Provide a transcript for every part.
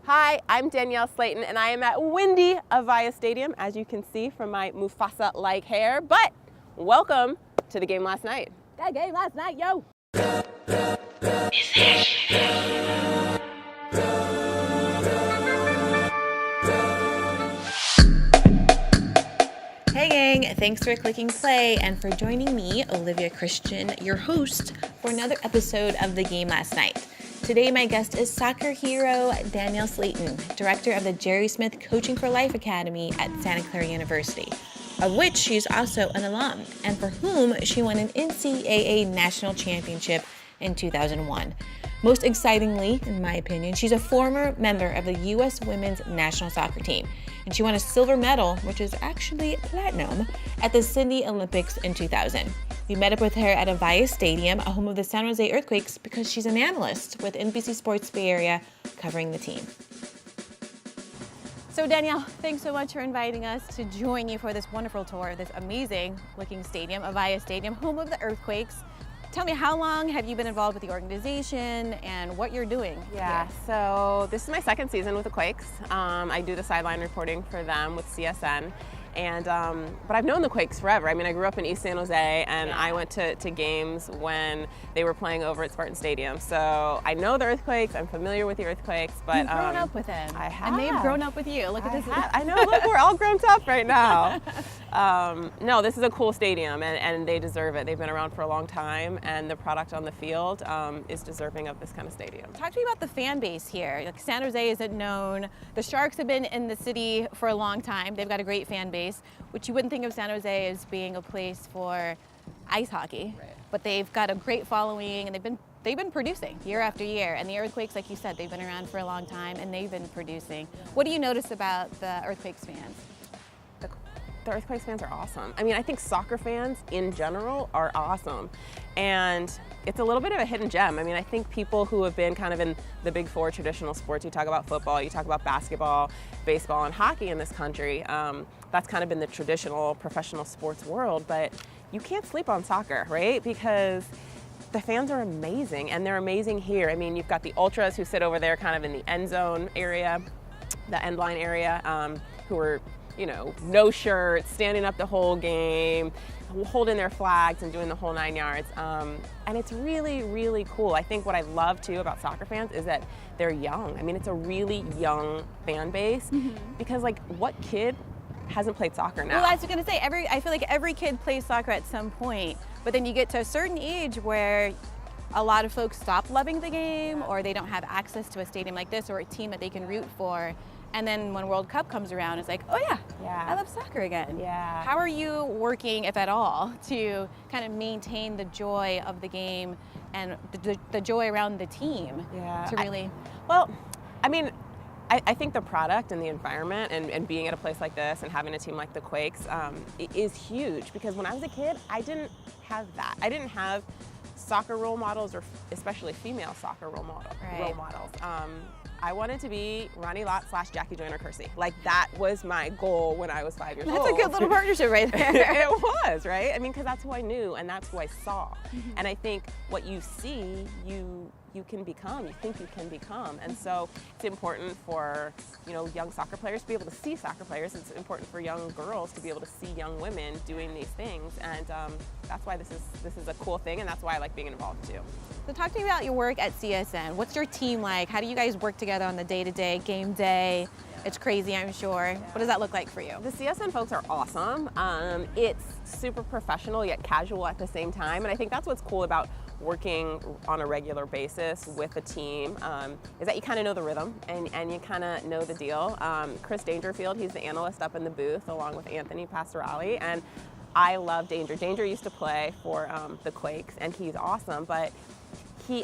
Hi, I'm Danielle Slaton, and I am at windy Avaya Stadium, as you can see from my Mufasa-like hair. But welcome to the game last night. That game last night, yo! Hey gang, thanks for clicking play and for joining me, Olivia Christian, your host, for another episode of The Game Last Night. Today my guest is soccer hero Danielle Slaton, director of the Jerry Smith Coaching for Life Academy at Santa Clara University, of which she's also an alum, and for whom she won an NCAA national championship in 2001. Most excitingly, in my opinion, she's a former member of the U.S. women's national soccer team, and she won a silver medal, which is actually platinum, at the Sydney Olympics in 2000. We met up with her at Avaya Stadium, a home of the San Jose Earthquakes, because she's an analyst with NBC Sports Bay Area covering the team. So Danielle, thanks so much for inviting us to join you for this wonderful tour of this amazing looking stadium, Avaya Stadium, home of the Earthquakes. Tell me, how long have you been involved with the organization and what you're doing? Yeah, so this is my second season with the Quakes. I do the sideline reporting for them with CSN. And but I've known the Quakes forever. I mean, I grew up in East San Jose, and I went to games when they were playing over at Spartan Stadium. So I know the Earthquakes. I'm familiar with the Earthquakes, but you've grown up with them. I have, and they've grown up with you. Look at this. I know. Look, we're all grown up right now. No, this is a cool stadium, and they deserve it. They've been around for a long time, and the product on the field is deserving of this kind of stadium. Talk to me about the fan base here. Like, San Jose isn't known. The Sharks have been in the city for a long time. They've got a great fan base, which you wouldn't think of San Jose as being a place for ice hockey, right. But they've got a great following, and they've been producing year after year. And the Earthquakes, like you said, they've been around for a long time, and they've been producing. What do you notice about the Earthquakes fans? The Earthquakes fans are awesome. I mean, I think soccer fans in general are awesome. And it's a little bit of a hidden gem. I mean, I think people who have been kind of in the big four traditional sports, you talk about football, you talk about basketball, baseball, and hockey in this country, that's kind of been the traditional professional sports world, but you can't sleep on soccer, right? Because the fans are amazing, and they're amazing here. I mean, you've got the ultras who sit over there kind of in the end zone area, the end line area, who are, you know, no shirts, standing up the whole game, holding their flags and doing the whole 9 yards. And it's really, really cool. I think what I love too about soccer fans is that they're young. I mean, it's a really young fan base, because like, what kid hasn't played soccer now? Well, I was gonna say, I feel like every kid plays soccer at some point, but then you get to a certain age where a lot of folks stop loving the game, or they don't have access to a stadium like this or a team that they can root for. And then when World Cup comes around, it's like, oh yeah, I love soccer again. Yeah. How are you working, if at all, to kind of maintain the joy of the game and the joy around the team? Yeah. To really. I think the product and the environment and being at a place like this and having a team like the Quakes is huge, because when I was a kid, I didn't have that. I didn't have soccer role models, or especially female soccer role models. I wanted to be Ronnie Lott / Jackie Joyner-Kersee. Like, that was my goal when I was 5 years old. That's a good little partnership right there. It was, right? I mean, because that's who I knew and that's who I saw. And I think what you see, you can become, you think you can become. And so it's important for, you know, young soccer players to be able to see soccer players. It's important for young girls to be able to see young women doing these things. And that's why this is a cool thing, and that's why I like being involved too. So talk to me about your work at CSN. What's your team like? How do you guys work together on the day-to-day, game day? It's crazy, I'm sure. What does that look like for you? The CSN folks are awesome. It's super professional yet casual at the same time, and I think that's what's cool about working on a regular basis with a team, is that you kind of know the rhythm and you kind of know the deal. Chris Dangerfield, he's the analyst up in the booth along with Anthony Pastorelli, and I love Danger. Danger used to play for the Quakes, and he's awesome, but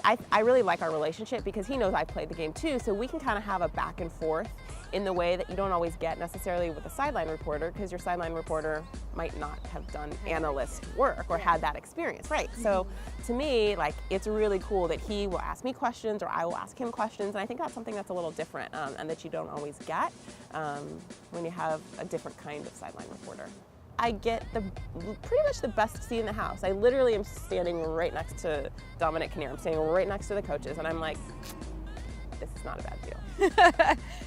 I really like our relationship because he knows I played the game too, so we can kind of have a back and forth in the way that you don't always get necessarily with a sideline reporter, because your sideline reporter might not have done analyst work or had that experience, right? So to me, like, it's really cool that he will ask me questions or I will ask him questions, and I think that's something that's a little different and that you don't always get when you have a different kind of sideline reporter. I get pretty much the best seat in the house. I literally am standing right next to Dominic Kinnear. I'm standing right next to the coaches, and I'm like, this is not a bad deal.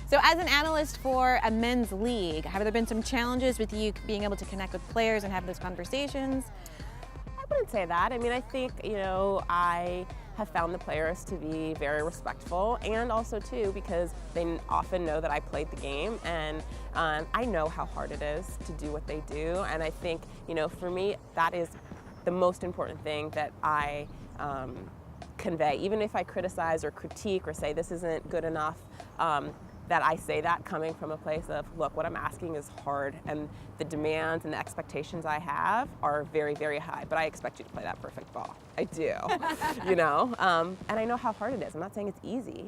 So as an analyst for a men's league, have there been some challenges with you being able to connect with players and have those conversations? I wouldn't say that. I mean, I think, I have found the players to be very respectful, and also too because they often know that I played the game, and I know how hard it is to do what they do. And I think, for me, that is the most important thing that I convey. Even if I criticize or critique or say this isn't good enough, that I say that coming from a place of, look, what I'm asking is hard, and the demands and the expectations I have are very, very high, but I expect you to play that perfect ball. I do, and I know how hard it is. I'm not saying it's easy,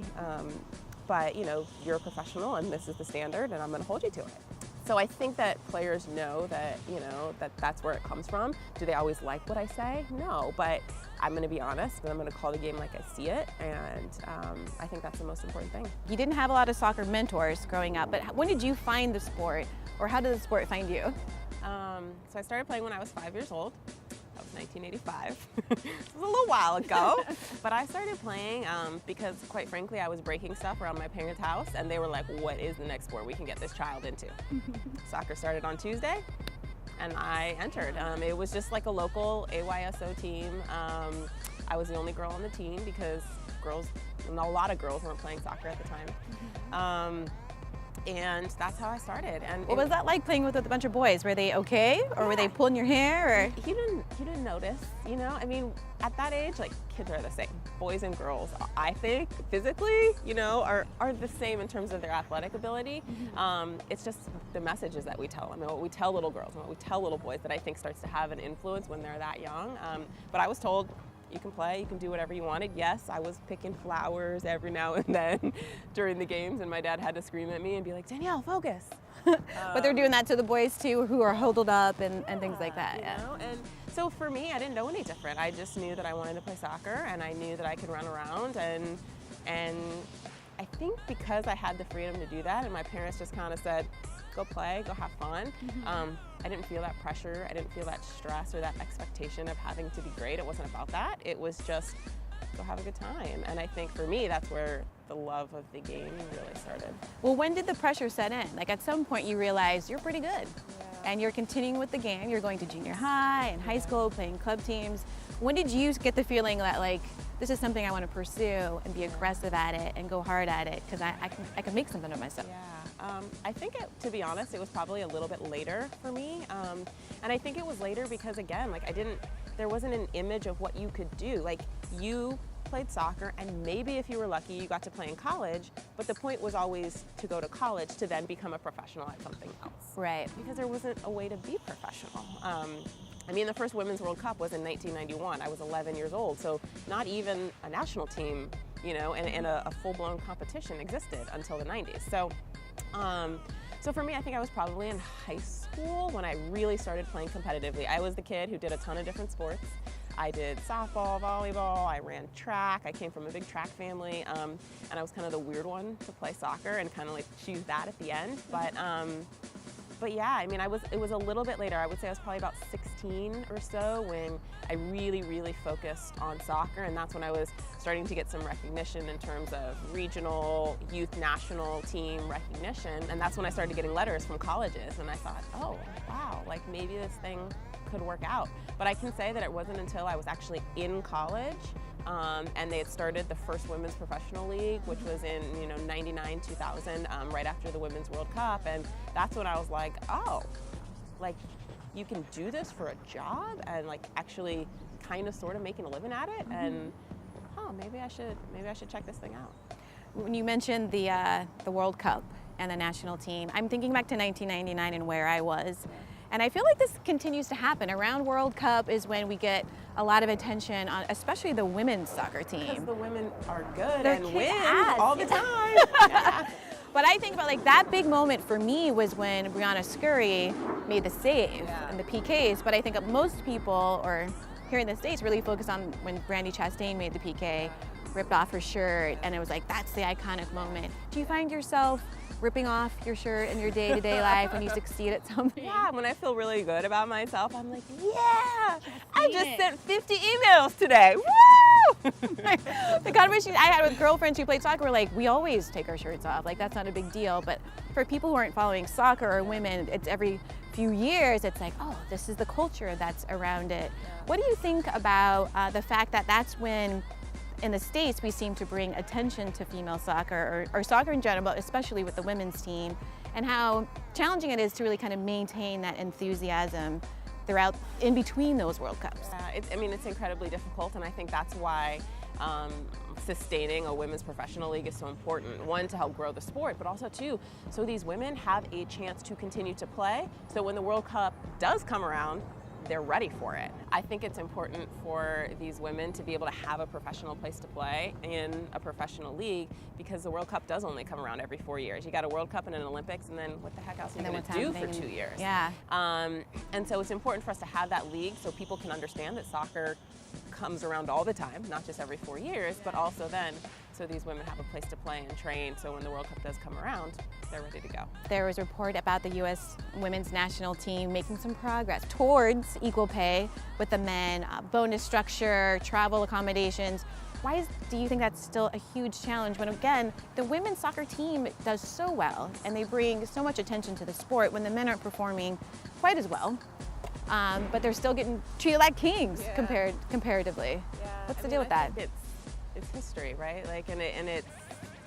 but you're a professional and this is the standard and I'm going to hold you to it. So I think that players know that, that's where it comes from. Do they always like what I say? No, but I'm going to be honest and I'm going to call the game like I see it, and I think that's the most important thing. You didn't have a lot of soccer mentors growing up, but when did you find the sport, or how did the sport find you? So I started playing when I was 5 years old. That was 1985. It was a little while ago. But I started playing because, quite frankly, I was breaking stuff around my parents' house, and they were like, what is the next sport we can get this child into? Soccer started on Tuesday, and I entered. It was just like a local AYSO team. I was the only girl on the team because a lot of girls weren't playing soccer at the time. And that's how I started. And what was that like playing with a bunch of boys? Were they okay, or were they pulling your hair? Or he didn't notice, I mean, at that age, like, kids are the same. Boys and girls, I think, physically, are the same in terms of their athletic ability. It's just the messages that we tell them, and what we tell little girls and what we tell little boys that I think starts to have an influence when they're that young. But I was told, you can play, you can do whatever you wanted. Yes, I was picking flowers every now and then during the games, and my dad had to scream at me and be like, Danielle, focus. But they're doing that to the boys too, who are huddled up and things like that. And so for me, I didn't know any different. I just knew that I wanted to play soccer, and I knew that I could run around, and I think because I had the freedom to do that, and my parents just kind of said, go play, go have fun. I didn't feel that pressure. I didn't feel that stress or that expectation of having to be great. It wasn't about that. It was just go have a good time. And I think for me, that's where the love of the game really started. Well, when did the pressure set in? Like, at some point you realized you're pretty good, and you're continuing with the game. You're going to junior high and high school, playing club teams. When did you get the feeling that, like, this is something I want to pursue and be aggressive at it and go hard at it because I can make something of myself? I think, to be honest, it was probably a little bit later for me. And I think it was later because, again, like, there wasn't an image of what you could do. Like, you played soccer, and maybe if you were lucky, you got to play in college, but the point was always to go to college to then become a professional at something else. Right. Because there wasn't a way to be professional. I mean, the first Women's World Cup was in 1991. I was 11 years old, so not even a national team, and a full-blown competition existed until the 90s. So for me, I think I was probably in high school when I really started playing competitively. I was the kid who did a ton of different sports. I did softball, volleyball, I ran track. I came from a big track family, and I was kind of the weird one to play soccer and kind of like choose that at the end. But yeah, I mean, it was a little bit later. I would say I was probably about 16 or so when I really, really focused on soccer, and that's when I was starting to get some recognition in terms of regional, youth national team recognition, and that's when I started getting letters from colleges, and I thought, oh, wow, like maybe this thing could work out. But I can say that it wasn't until I was actually in college and they had started the first women's professional league, which was in 99, 2000, right after the Women's World Cup, and that's when I was like, oh, like you can do this for a job and like actually kind of sort of making a living at it, and maybe I should check this thing out. When you mentioned the World Cup and the national team, I'm thinking back to 1999 and where I was. And I feel like this continues to happen. Around World Cup is when we get a lot of attention on, especially the women's soccer team. Because the women are good They're and win kick-ass. all the time. Yeah. But I think about like that big moment for me was when Brianna Scurry made the save in the PKs. But I think most people, or here in the States, really focus on when Brandi Chastain made the PK, ripped off her shirt, and it was like, that's the iconic moment. Do you find yourself ripping off your shirt in your day-to-day life when you succeed at something? Yeah, when I feel really good about myself, I'm like, yeah, I just sent 50 emails today. Woo! The conversation I had with girlfriends who played soccer were like, we always take our shirts off. Like, that's not a big deal. But for people who aren't following soccer or women, it's every few years, it's like, oh, this is the culture that's around it. What do you think about the fact that that's when, in the States, we seem to bring attention to female soccer or soccer in general, but especially with the women's team, and how challenging it is to really kind of maintain that enthusiasm throughout, in between those World Cups? It's incredibly difficult, and I think that's why sustaining a women's professional league is so important. One, to help grow the sport, but also two, so these women have a chance to continue to play, so when the World Cup does come around, they're ready for it. I think it's important for these women to be able to have a professional place to play in a professional league, because the World Cup does only come around every 4 years. You got a World Cup and an Olympics, and then what the heck else are you going to do for 2 years? Yeah. And so it's important for us to have that league so people can understand that soccer comes around all the time, not just every 4 years, but also then so these women have a place to play and train, so when the World Cup does come around, they're ready to go. There was a report about the U.S. women's national team making some progress towards equal pay with the men, bonus structure, travel accommodations. Why do you think that's still a huge challenge when, again, the women's soccer team does so well and they bring so much attention to the sport when the men aren't performing quite as well, but they're still getting treated like kings comparatively? What's the deal with that? It's history, right? Like, and it's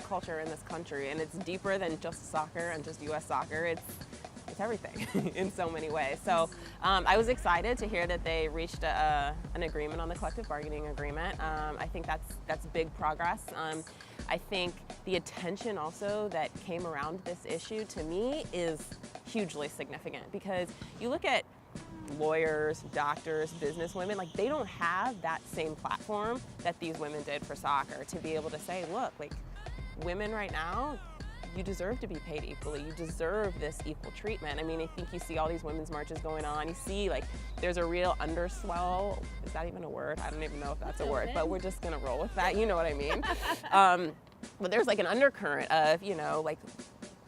culture in this country, and it's deeper than just soccer and just U.S. soccer. It's everything in so many ways. So I was excited to hear that they reached an agreement on the collective bargaining agreement. I think that's big progress. I think the attention also that came around this issue, to me, is hugely significant, because you look at lawyers, doctors, business women, like, they don't have that same platform that these women did for soccer to be able to say, look, like, women right now, you deserve to be paid equally. You deserve this equal treatment. I mean, I think you see all these women's marches going on. You see, like, there's a real underswell. Is that even a word? I don't even know if that's a word, but we're just gonna roll with that. You know what I mean? But there's like an undercurrent of,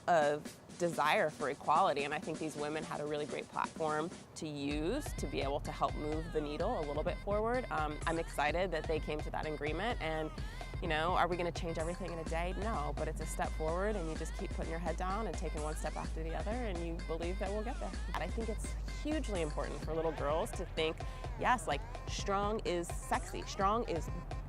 of desire for equality, and I think these women had a really great platform to use to be able to help move the needle a little bit forward. I'm excited that they came to that agreement, and are we going to change everything in a day? No, but it's a step forward, and you just keep putting your head down and taking one step after the other, and you believe that we'll get there. And I think it's hugely important for little girls to think, yes, like, strong is sexy, strong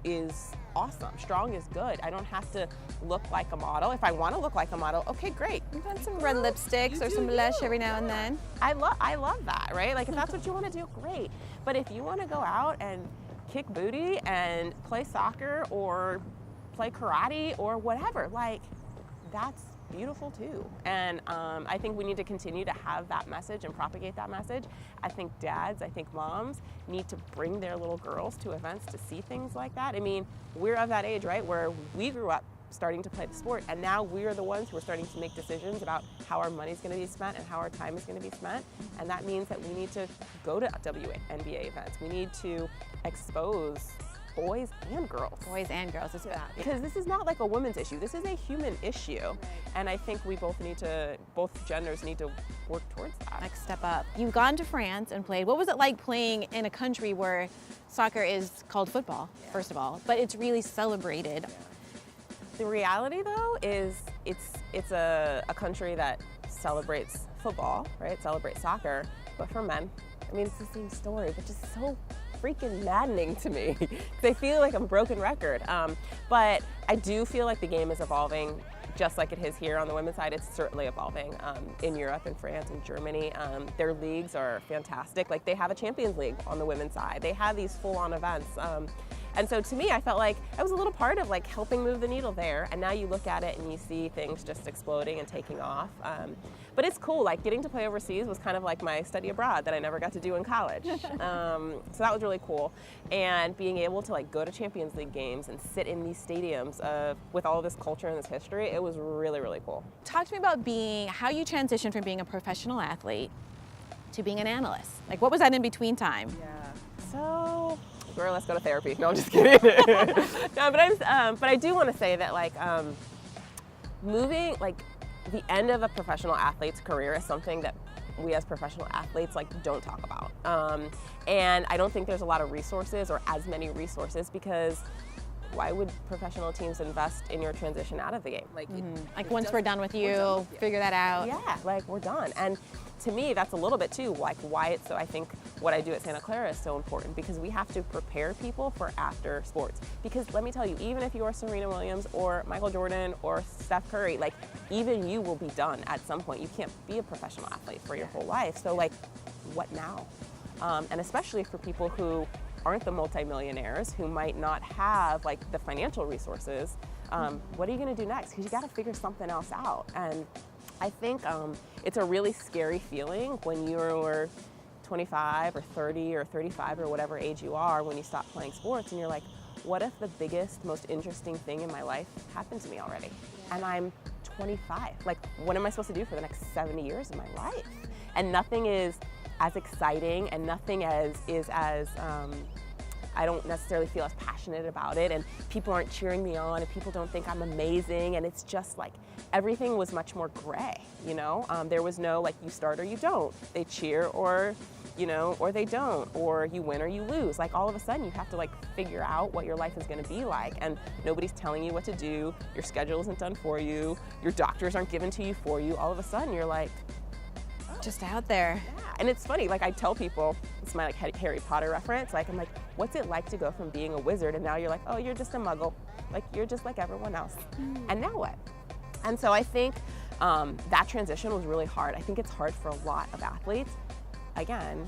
is awesome, strong is good. I don't have to look like a model. If I want to look like a model, okay, great. You've done some red lipsticks or some blush every now and then. I love that, right? Like, if that's what you want to do, great. But if you want to go out and kick booty and play soccer or play karate or whatever, like, that's beautiful too. And I think we need to continue to have that message and propagate that message. I think dads, I think moms need to bring their little girls to events to see things like that. I mean, we're of that age, right, where we grew up starting to play the sport, and now we're the ones who are starting to make decisions about how our money's going to be spent and how our time is going to be spent, and that means that we need to go to WNBA events. We need to expose boys and girls. Boys and girls, it's bad. Because this is not like a women's issue. This is a human issue. Right. And I think we both genders need to work towards that. Like, step up. You've gone to France and played. What was it like playing in a country where soccer is called football, first of all, but it's really celebrated? Yeah. The reality, though, is it's a country that celebrates football, right? Celebrates soccer, but for men, I mean, it's the same story, but just so freaking maddening to me. They feel like a broken record. But I do feel like the game is evolving just like it is here on the women's side. It's certainly evolving in Europe and France and Germany. Their leagues are fantastic. Like, they have a Champions League on the women's side. They have these full-on events. And so to me, I felt like I was a little part of, like, helping move the needle there. And now you look at it and you see things just exploding and taking off. But it's cool. Like, getting to play overseas was kind of like my study abroad that I never got to do in college. So that was really cool. And being able to, like, go to Champions League games and sit in these stadiums with all this culture and this history, it was really, really cool. Talk to me about how you transitioned from being a professional athlete to being an analyst. Like, what was that in between time? Yeah. So, girl, let's go to therapy. No, I'm just kidding. No, but I do want to say that, like, moving, like, the end of a professional athlete's career is something that we as professional athletes like don't talk about. And I don't think there's a lot of resources or as many resources, because why would professional teams invest in your transition out of the game? Like once we're done with you, figure that out. Yeah, like we're done. And to me, that's a little bit too, like why it's so, I think what I do at Santa Clara is so important, because we have to prepare people for after sports. Because let me tell you, even if you are Serena Williams or Michael Jordan or Steph Curry, like even you will be done at some point. You can't be a professional athlete for your whole life. So like, what now? And especially for people who aren't the multimillionaires, who might not have like the financial resources, what are you gonna do next? Because you gotta figure something else out. And I think it's a really scary feeling when you're 25 or 30 or 35 or whatever age you are when you stop playing sports, and you're like, what if the biggest, most interesting thing in my life happened to me already? And I'm 25. Like, what am I supposed to do for the next 70 years of my life? And nothing is as exciting, and nothing is as I don't necessarily feel as passionate about it, and people aren't cheering me on, and people don't think I'm amazing, and it's just like everything was much more gray, you know? There was no like you start or you don't. They cheer or, you know, or they don't, or you win or you lose. Like all of a sudden you have to like figure out what your life is gonna be like, and nobody's telling you what to do. Your schedule isn't done for you. Your doctors aren't given to you for you. All of a sudden you're like, just out there. yeah. And it's funny, like I tell people, it's my like Harry Potter reference, like I'm like, what's it like to go from being a wizard and now you're like, oh, you're just a muggle. Like you're just like everyone else. And now what? And so I think that transition was really hard. I think it's hard for a lot of athletes. Again,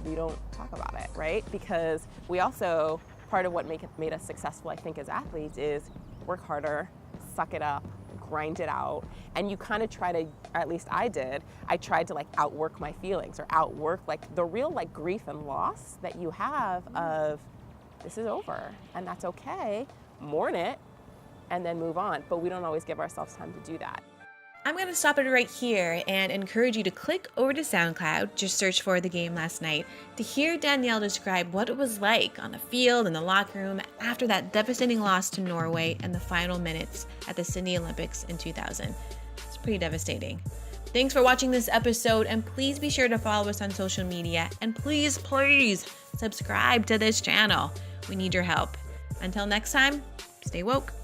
we don't talk about it, right? Because we also, part of what made us successful, I think, as athletes is work harder, suck it up, grind it out, and you kind of try to, or at least I did, I tried to like outwork my feelings or outwork like the real like grief and loss that you have of this is over, and that's okay, mourn it, and then move on. But we don't always give ourselves time to do that. I'm going to stop it right here and encourage you to click over to SoundCloud, just search for The Game Last Night, to hear Danielle describe what it was like on the field, in the locker room, after that devastating loss to Norway in the final minutes at the Sydney Olympics in 2000. It's pretty devastating. Thanks for watching this episode, and please be sure to follow us on social media, and please subscribe to this channel. We need your help. Until next time, stay woke.